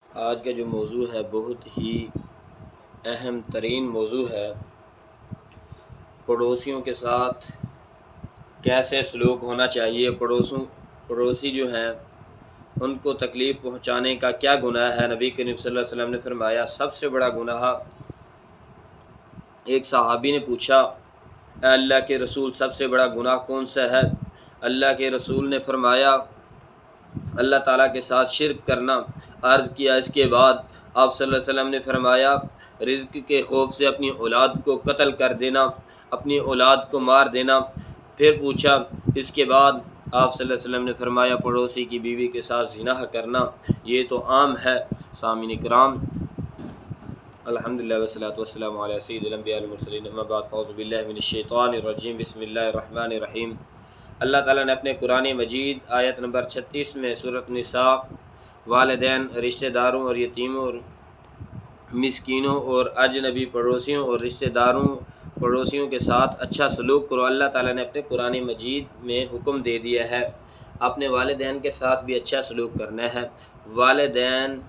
آج کا جو موضوع ہے بہت ہی اہم ترین موضوع ہے۔ پڑوسیوں کے ساتھ کیسے سلوک ہونا چاہیے، پڑوسی جو ہیں ان کو تکلیف پہنچانے کا کیا گناہ ہے۔ نبی کریم صلی اللہ علیہ وسلم نے فرمایا سب سے بڑا گناہ، ایک صحابی نے پوچھا اے اللہ کے رسول سب سے بڑا گناہ کون سا ہے؟ اللہ کے رسول نے فرمایا اللہ تعالیٰ کے ساتھ شرک کرنا۔ عرض کیا اس کے بعد آپ صلی اللہ علیہ وسلم نے فرمایا رزق کے خوف سے اپنی اولاد کو قتل کر دینا، اپنی اولاد کو مار دینا۔ پھر پوچھا اس کے بعد آپ صلی اللہ علیہ وسلم نے فرمایا پڑوسی کی بیوی کے ساتھ زنا کرنا۔ یہ تو عام ہے۔ سامعین کرام، الحمدللہ والصلاۃ والسلام علی سید الانبیاء والمرسلین، اما بعد فاعوذ باللہ من الشیطان الرجیم، بسم اللہ الرحمن الرحیم۔ اللہ تعالیٰ نے اپنے قرآن مجید آیت نمبر 36 میں سورۃ نساء والدین، رشتہ داروں اور یتیموں اور مسکینوں اور اجنبی پڑوسیوں اور رشتہ داروں پڑوسیوں کے ساتھ اچھا سلوک کرو، اللہ تعالیٰ نے اپنے قرآن مجید میں حکم دے دیا ہے۔ اپنے والدین کے ساتھ بھی اچھا سلوک کرنا ہے، والدین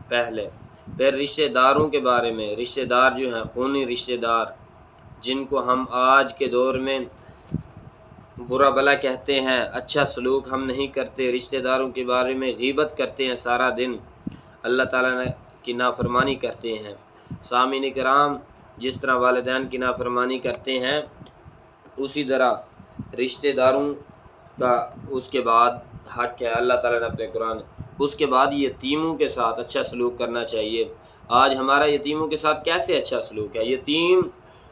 پہلے، پھر رشتہ داروں کے بارے میں۔ رشتہ دار جو ہیں خونی رشتہ دار، جن کو ہم آج کے دور میں برا بلا کہتے ہیں، اچھا سلوک ہم نہیں کرتے، رشتہ داروں کے بارے میں غیبت کرتے ہیں سارا دن، اللہ تعالیٰ کی نافرمانی کرتے ہیں۔ سامعین کرام، جس طرح والدین کی نافرمانی کرتے ہیں اسی طرح رشتہ داروں کا اس کے بعد حق ہے، اللہ تعالیٰ نے اپنے قرآن۔ اس کے بعد یتیموں کے ساتھ اچھا سلوک کرنا چاہیے۔ آج ہمارا یتیموں کے ساتھ کیسے اچھا سلوک ہے؟ یتیم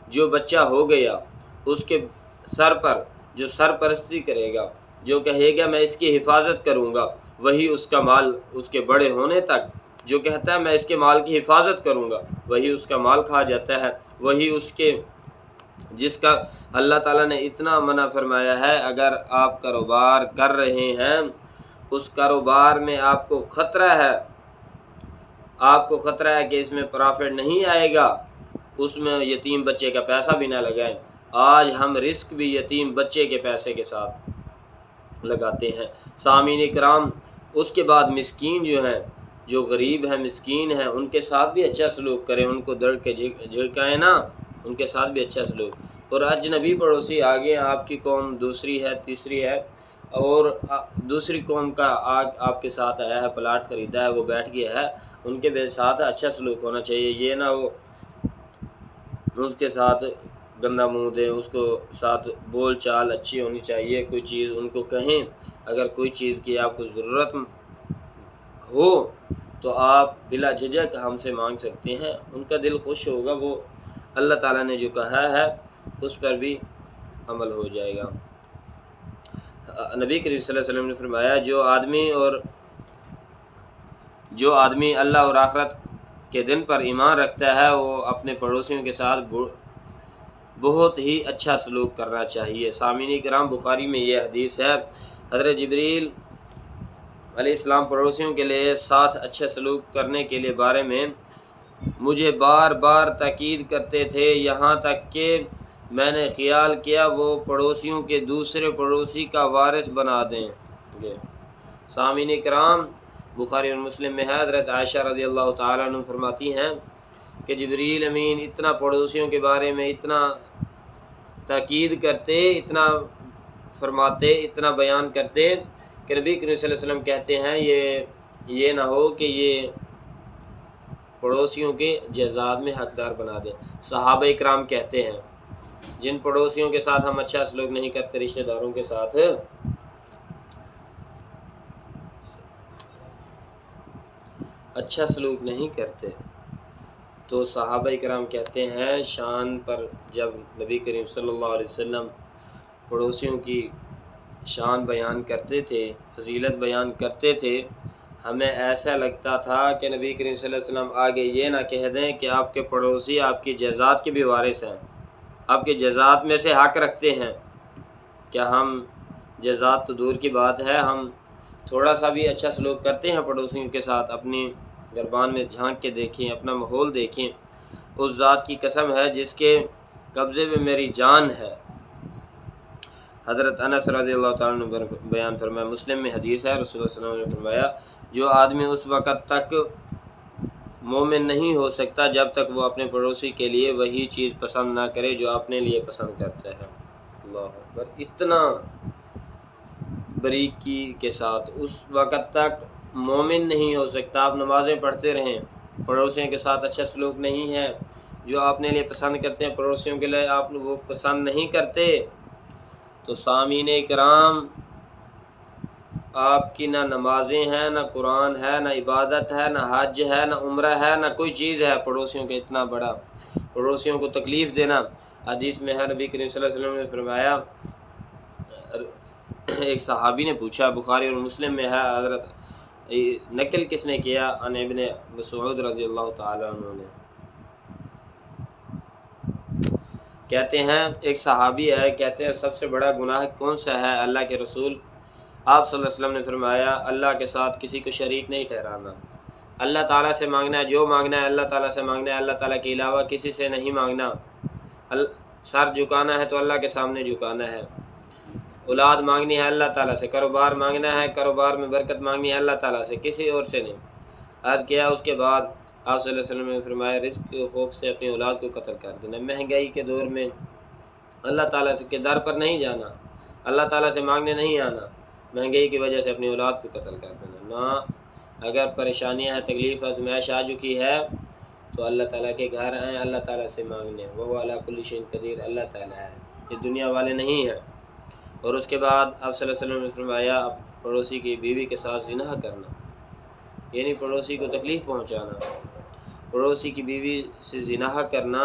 جو بچہ ہو گیا اس کے سر پر جو سرپرستی کرے گا، جو کہے گا میں اس کی حفاظت کروں گا، وہی اس کا مال اس کے بڑے ہونے تک جو کہتا ہے میں اس کے مال کی حفاظت کروں گا، وہی اس کا مال کھا جاتا ہے، وہی اس کے جس کا اللہ تعالیٰ نے اتنا منع فرمایا ہے۔ اگر آپ کاروبار کر رہے ہیں، اس کاروبار میں آپ کو خطرہ ہے، کہ اس میں پرافٹ نہیں آئے گا، اس میں یتیم بچے کا پیسہ بھی نہ لگائیں۔ آج ہم رزق بھی یتیم بچے کے پیسے کے ساتھ لگاتے ہیں۔ سامعین کرام، اس کے بعد مسکین جو ہیں، جو غریب ہیں، مسکین ہیں، ان کے ساتھ بھی اچھا سلوک کریں، ان کو دڑ کے جھکائیں نا، ان کے ساتھ بھی اچھا سلوک۔ اور اجنبی پڑوسی آگے آپ کی قوم دوسری ہے، تیسری ہے، اور دوسری قوم کا آپ کے ساتھ آیا ہے، پلاٹ خریدا ہے، وہ بیٹھ گیا ہے، ان کے ساتھ اچھا سلوک ہونا چاہیے۔ یہ نہ وہ اس کے ساتھ گندا منہ دیں، اس کو ساتھ بول چال اچھی ہونی چاہیے، کوئی چیز ان کو کہیں، اگر کوئی چیز کی آپ کو ضرورت ہو تو آپ بلا جھجک ہم سے مانگ سکتے ہیں، ان کا دل خوش ہوگا، وہ اللہ تعالیٰ نے جو کہا ہے اس پر بھی عمل ہو جائے گا۔ نبی کریم صلی اللہ علیہ وسلم نے فرمایا جو آدمی اللہ اور آخرت کے دن پر ایمان رکھتا ہے وہ اپنے پڑوسیوں کے ساتھ بہت ہی اچھا سلوک کرنا چاہیے۔ سامعین کرام، بخاری میں یہ حدیث ہے، حضرت جبریل علیہ السلام پڑوسیوں کے لیے ساتھ اچھا سلوک کرنے کے لیے بارے میں مجھے بار بار تاکید کرتے تھے، یہاں تک کہ میں نے خیال کیا وہ پڑوسیوں کے دوسرے پڑوسی کا وارث بنا دیں گے۔ سامعین کرام، بخاری اور مسلم میں ہے، حضرت عائشہ رضی اللہ تعالیٰ عنہ فرماتی ہیں کہ جبریل امین اتنا پڑوسیوں کے بارے میں اتنا تاکید کرتے، اتنا فرماتے، اتنا بیان کرتے کہ نبی کریم صلی اللہ علیہ وسلم کہتے ہیں یہ نہ ہو کہ یہ پڑوسیوں کے جزاد میں حقدار بنا دیں۔ صحابہ اکرام کہتے ہیں جن پڑوسیوں کے ساتھ ہم اچھا سلوک نہیں کرتے، رشتہ داروں کے ساتھ اچھا سلوک نہیں کرتے، تو صحابہ کرام کہتے ہیں شان پر جب نبی کریم صلی اللہ علیہ وسلم پڑوسیوں کی شان بیان کرتے تھے، فضیلت بیان کرتے تھے، ہمیں ایسا لگتا تھا کہ نبی کریم صلی اللہ علیہ وسلم آگے یہ نہ کہہ دیں کہ آپ کے پڑوسی آپ کی جائیداد کے بھی وارث ہیں، آپ کے جائیداد میں سے حق رکھتے ہیں۔ کیا ہم جائیداد تو دور کی بات ہے، ہم تھوڑا سا بھی اچھا سلوک کرتے ہیں پڑوسیوں کے ساتھ؟ اپنی گربان میں جھانک کے دیکھیں، اپنا ماحول دیکھیں، اس ذات کی قسم ہے جس کے قبضے میں میری جان ہے۔ حضرت انس رضی اللہ تعالیٰ نے بیان فرمایا، مسلم میں حدیث ہے، رسول اللہ صلی اللہ علیہ وسلم نے فرمایا جو آدمی اس وقت تک مومن نہیں ہو سکتا جب تک وہ اپنے پڑوسی کے لیے وہی چیز پسند نہ کرے جو اپنے لیے پسند کرتا ہے۔ اللہ اکبر، اتنا باریکی کے ساتھ اس وقت تک مومن نہیں ہو سکتا۔ آپ نمازیں پڑھتے رہیں، پڑوسیوں کے ساتھ اچھا سلوک نہیں ہے، جو اپنے لیے پسند کرتے ہیں پڑوسیوں کے لیے آپ وہ پسند نہیں کرتے، تو سامعین کرام آپ کی نہ نمازیں ہیں، نہ قرآن ہے، نہ عبادت ہے، نہ حج ہے، نہ عمرہ ہے، نہ کوئی چیز ہے۔ پڑوسیوں کے اتنا بڑا پڑوسیوں کو تکلیف دینا۔ حدیث میں ہے نبی کریم صلی اللہ علیہ وسلم نے فرمایا، ایک صحابی نے پوچھا، بخاری اور مسلم میں ہے، حضرت نقل کس نے کیا؟ عن ابن مسعود رضی اللہ تعالیٰ عنہ نے، کہتے ہیں ایک صحابی ہے، کہتے ہیں سب سے بڑا گناہ کون سا ہے اللہ کے رسول؟ آپ صلی اللہ علیہ وسلم نے فرمایا، اللہ کے ساتھ کسی کو شریک نہیں ٹھہرانا۔ اللہ تعالیٰ سے مانگنا ہے، جو مانگنا ہے اللہ تعالیٰ سے مانگنا ہے، اللہ تعالیٰ کے علاوہ کسی سے نہیں مانگنا۔ سر جھکانا ہے تو اللہ کے سامنے جھکانا ہے۔ اولاد مانگنی ہے اللہ تعالیٰ سے، کاروبار مانگنا ہے، کاروبار میں برکت مانگنی ہے اللہ تعالیٰ سے، کسی اور سے نہیں۔ عرض کیا اس کے بعد آپ صلی اللہ علیہ وسلم نے فرمایا، رزق کے خوف سے اپنی اولاد کو قتل کر دینا۔ مہنگائی کے دور میں اللہ تعالیٰ کے در پر نہیں جانا، اللہ تعالیٰ سے مانگنے نہیں آنا، مہنگائی کی وجہ سے اپنی اولاد کو قتل کر دینا۔ نہ اگر پریشانیاں ہیں، تکلیف آزمائش آ چکی ہے تو اللہ تعالیٰ کے گھر آئیں، اللہ تعالیٰ سے مانگنے، وہ علی کل شیء قدیر، اللہ تعالیٰ ہے، یہ دنیا والے نہیں ہیں۔ اور اس کے بعد آپ صلی اللہ علیہ وسلم نے فرمایا، پڑوسی کی بیوی کے ساتھ زنا کرنا، یعنی پڑوسی کو تکلیف پہنچانا، پڑوسی کی بیوی سے زنا کرنا،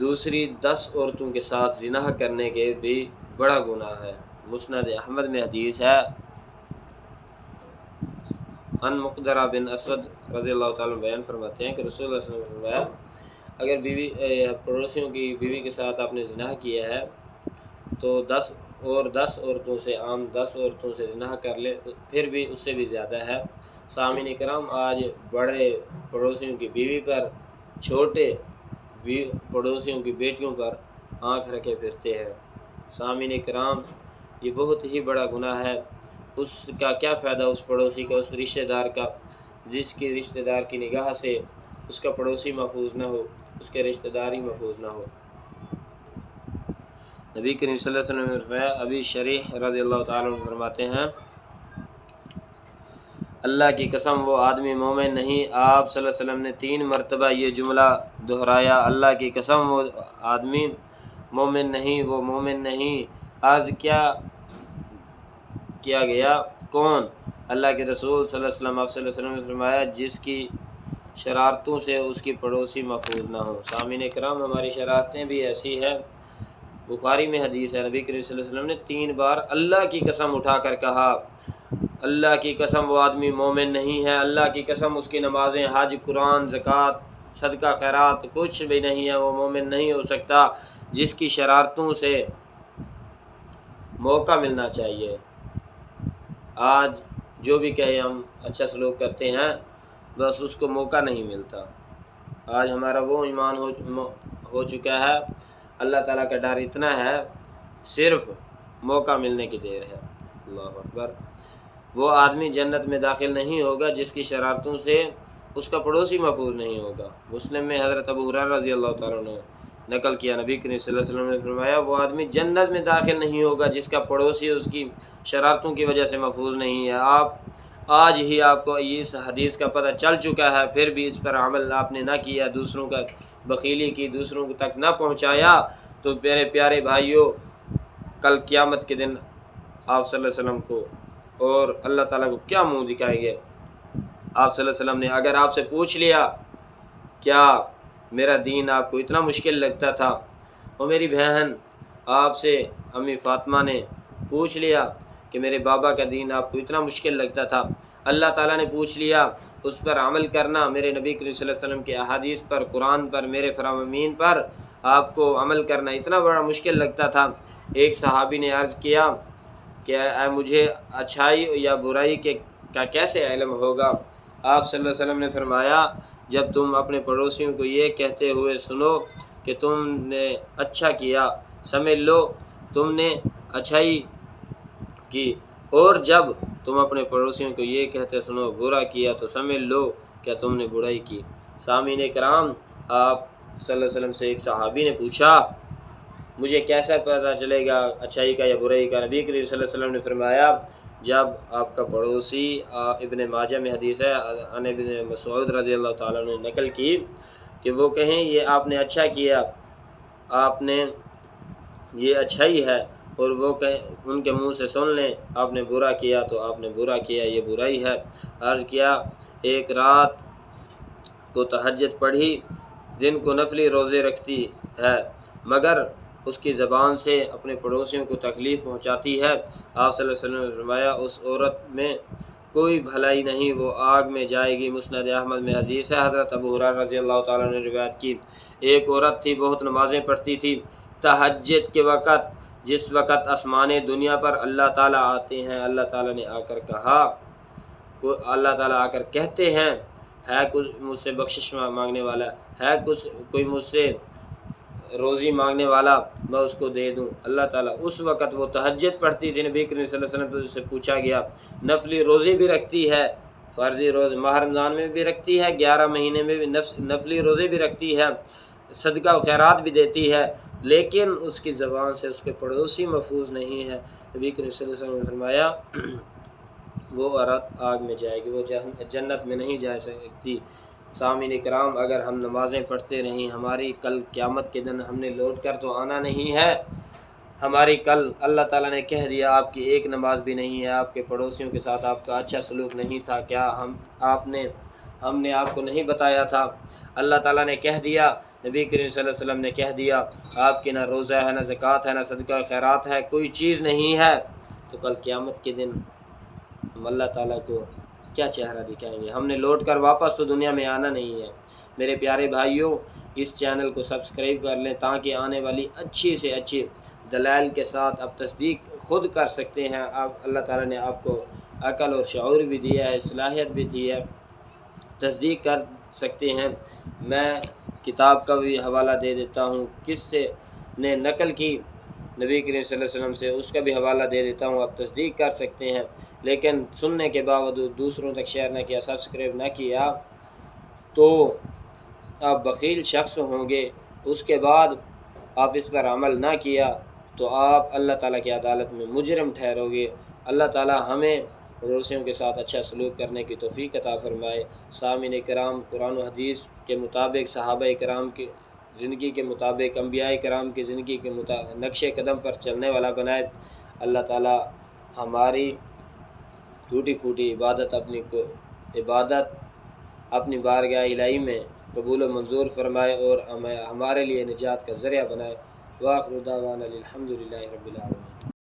دوسری 10 عورتوں کے ساتھ زنا کرنے کے بھی بڑا گناہ ہے۔ مسند احمد میں حدیث ہے، ان مقدرہ بن اسود رضی اللہ تعالیٰ بیان فرماتے ہیں کہ رسول اللہ صلی اللہ علیہ وسلم نے فرمایا، اگر پڑوسیوں کی بیوی کے ساتھ آپ نے زنا کیا ہے تو 10 عورتوں سے، عام 10 عورتوں سے زنا کر لے، پھر بھی اس سے بھی زیادہ ہے۔ سامعین کرام، آج بڑے پڑوسیوں کی بیوی پر، چھوٹے پڑوسیوں کی بیٹیوں پر آنکھ رکھے پھرتے ہیں۔ سامعین کرام، یہ بہت ہی بڑا گناہ ہے۔ اس کا کیا فائدہ اس پڑوسی کا، اس رشتہ دار کا، جس کی رشتہ دار کی نگاہ سے اس کا پڑوسی محفوظ نہ ہو، اس کے رشتہ داری محفوظ نہ ہو۔ نبی کریم صلی اللہ علیہ وسلم نے فرمایا، ابی شریح رضی اللہ تعالیٰ عنہ فرماتے ہیں، اللہ کی قسم وہ آدمی مومن نہیں۔ آپ صلی اللہ علیہ وسلم نے 3 مرتبہ یہ جملہ دہرایا، اللہ کی قسم وہ آدمی مومن نہیں، وہ مومن نہیں۔ عرض کیا گیا کون؟ اللہ کے رسول صلی اللہ علیہ وسلم۔ آپ صلی اللہ علیہ وسلم نے فرمایا، جس کی شرارتوں سے اس کی پڑوسی محفوظ نہ ہو۔ سامعین کرام، ہماری شرارتیں بھی ایسی ہیں، بخاری میں حدیث ہے، نبی کریم صلی اللہ علیہ وسلم نے 3 بار اللہ کی قسم اٹھا کر کہا، اللہ کی قسم وہ آدمی مومن نہیں ہے، اللہ کی قسم اس کی نمازیں، حج، قرآن، زکوٰۃ، صدقہ، خیرات کچھ بھی نہیں ہے، وہ مومن نہیں ہو سکتا۔ جس کی شرارتوں سے موقع ملنا چاہیے۔ آج جو بھی کہے ہم اچھا سلوک کرتے ہیں، بس اس کو موقع نہیں ملتا۔ آج ہمارا وہ ایمان ہو چکا ہے، اللہ تعالیٰ کا ڈر اتنا ہے، صرف موقع ملنے کی دیر ہے۔ اللہ اکبر۔ وہ آدمی جنت میں داخل نہیں ہوگا جس کی شرارتوں سے اس کا پڑوسی محفوظ نہیں ہوگا۔ مسلم میں حضرت ابو ہریرہ رضی اللہ تعالیٰ عنہ نقل کیا، نبی کریم صلی اللہ علیہ وسلم نے فرمایا، وہ آدمی جنت میں داخل نہیں ہوگا جس کا پڑوسی اس کی شرارتوں کی وجہ سے محفوظ نہیں ہے۔ آج ہی آپ کو اس حدیث کا پتہ چل چکا ہے، پھر بھی اس پر عمل آپ نے نہ کیا، دوسروں کا بخیلی کی، دوسروں تک نہ پہنچایا، تو میرے پیارے بھائیوں، کل قیامت کے دن آپ صلی اللہ علیہ وسلم کو اور اللہ تعالیٰ کو کیا منہ دکھائیں گے؟ آپ صلی اللہ علیہ وسلم نے اگر آپ سے پوچھ لیا، کیا میرا دین آپ کو اتنا مشکل لگتا تھا؟ اور میری بہن آپ سے، امی فاطمہ نے پوچھ لیا کہ میرے بابا کا دین آپ کو اتنا مشکل لگتا تھا، اللہ تعالیٰ نے پوچھ لیا، اس پر عمل کرنا، میرے نبی کریم صلی اللہ علیہ وسلم کے احادیث پر، قرآن پر، میرے فرامین پر آپ کو عمل کرنا اتنا بڑا مشکل لگتا تھا۔ ایک صحابی نے عرض کیا کہ مجھے اچھائی یا برائی کا کیسے علم ہوگا؟ آپ صلی اللہ علیہ وسلم نے فرمایا، جب تم اپنے پڑوسیوں کو یہ کہتے ہوئے سنو کہ تم نے اچھا کیا، سمجھ لو تم نے اچھائی کی، اور جب تم اپنے پڑوسیوں کو یہ کہتے سنو برا کیا تو سمجھ لو کیا تم نے برائی کی۔ سامعین کرام، آپ صلی اللہ علیہ وسلم سے ایک صحابی نے پوچھا مجھے کیسا پتہ چلے گا اچھائی کا یا برائی کا؟ نبی کریم صلی اللہ علیہ وسلم نے فرمایا جب آپ کا پڑوسی، ابن ماجہ میں حدیث ہے ابن مسعود رضی اللہ تعالیٰ نے نقل کی کہ وہ کہیں یہ آپ نے اچھا کیا، آپ نے یہ اچھائی ہے، اور وہ ان کے منہ سے سن لیں آپ نے برا کیا تو آپ نے برا کیا، یہ برائی ہے۔ عرض کیا ایک رات کو تہجد پڑھی، دن کو نفلی روزے رکھتی ہے، مگر اس کی زبان سے اپنے پڑوسیوں کو تکلیف پہنچاتی ہے۔ آپ صلی اللہ علیہ وسلم نے فرمایا اس عورت میں کوئی بھلائی نہیں، وہ آگ میں جائے گی۔ مسند احمد میں حدیث ہے، حضرت ابو ہریرہ رضی اللہ تعالیٰ نے روایت کی، ایک عورت تھی بہت نمازیں پڑھتی تھی، تہجد کے وقت جس وقت آسمان دنیا پر اللہ تعالیٰ آتے ہیں، اللہ تعالیٰ نے آ کر کہا، اللہ تعالیٰ آ کر کہتے ہیں ہے کچھ مجھ سے بخشش مانگنے والا، ہے کچھ کوئی مجھ سے روزی مانگنے والا، میں اس کو دے دوں۔ اللہ تعالیٰ اس وقت وہ تہجد پڑھتی تھی، نبی کریم صلی اللہ علیہ وسلم سے پوچھا گیا نفلی روزے بھی رکھتی ہے، فرضی روزے ماہ رمضان میں بھی رکھتی ہے، 11 مہینے میں بھی نفلی روزے بھی رکھتی ہے، صدقہ و خیرات بھی دیتی ہے، لیکن اس کی زبان سے اس کے پڑوسی محفوظ نہیں ہے۔ نبی کریم صلی اللہ علیہ وسلم نے فرمایا وہ عورت آگ میں جائے گی، وہ جنت میں نہیں جا سکتی۔ سامعین کرام، اگر ہم نمازیں پڑھتے رہیں، ہماری کل قیامت کے دن ہم نے لوٹ کر تو آنا نہیں ہے، ہماری کل اللہ تعالیٰ نے کہہ دیا آپ کی ایک نماز بھی نہیں ہے، آپ کے پڑوسیوں کے ساتھ آپ کا اچھا سلوک نہیں تھا، کیا ہم نے آپ کو نہیں بتایا تھا؟ اللہ تعالیٰ نے کہہ دیا، نبی کریم صلی اللہ علیہ وسلم نے کہہ دیا آپ کی نہ روزہ ہے، نہ زکوٰۃ ہے، نہ صدقہ خیرات ہے، کوئی چیز نہیں ہے، تو کل قیامت کے دن ہم اللہ تعالیٰ کو کیا چہرہ دکھائیں گے؟ ہم نے لوٹ کر واپس تو دنیا میں آنا نہیں ہے۔ میرے پیارے بھائیوں، اس چینل کو سبسکرائب کر لیں تاکہ آنے والی اچھی سے اچھی دلائل کے ساتھ آپ تصدیق خود کر سکتے ہیں۔ اللہ تعالیٰ نے آپ کو عقل اور شعور بھی دیا ہے، صلاحیت بھی دی ہے، تصدیق کر سکتے ہیں۔ میں کتاب کا بھی حوالہ دے دیتا ہوں، کس سے نے نقل کی نبی کریم صلی اللہ علیہ وسلم سے، اس کا بھی حوالہ دے دیتا ہوں، آپ تصدیق کر سکتے ہیں۔ لیکن سننے کے باوجود دوسروں تک شیئر نہ کیا، سبسکرائب نہ کیا تو آپ بخیل شخص ہوں گے، اس کے بعد آپ اس پر عمل نہ کیا تو آپ اللہ تعالیٰ کی عدالت میں مجرم ٹھہرو گے۔ اللہ تعالیٰ ہمیں پڑوسیوں کے ساتھ اچھا سلوک کرنے کی توفیق عطا فرمائے۔ سامعین کرام، قرآن و حدیث کے مطابق، صحابہ کرام کی زندگی کے مطابق، انبیاء کرام کی زندگی کے نقش قدم پر چلنے والا بنائے۔ اللہ تعالیٰ ہماری ٹوٹی پھوٹی عبادت اپنی بارگاہ الہی میں قبول و منظور فرمائے اور ہمارے لیے نجات کا ذریعہ بنائے۔ وآخر دعوانا الحمدللہ رب العالمین۔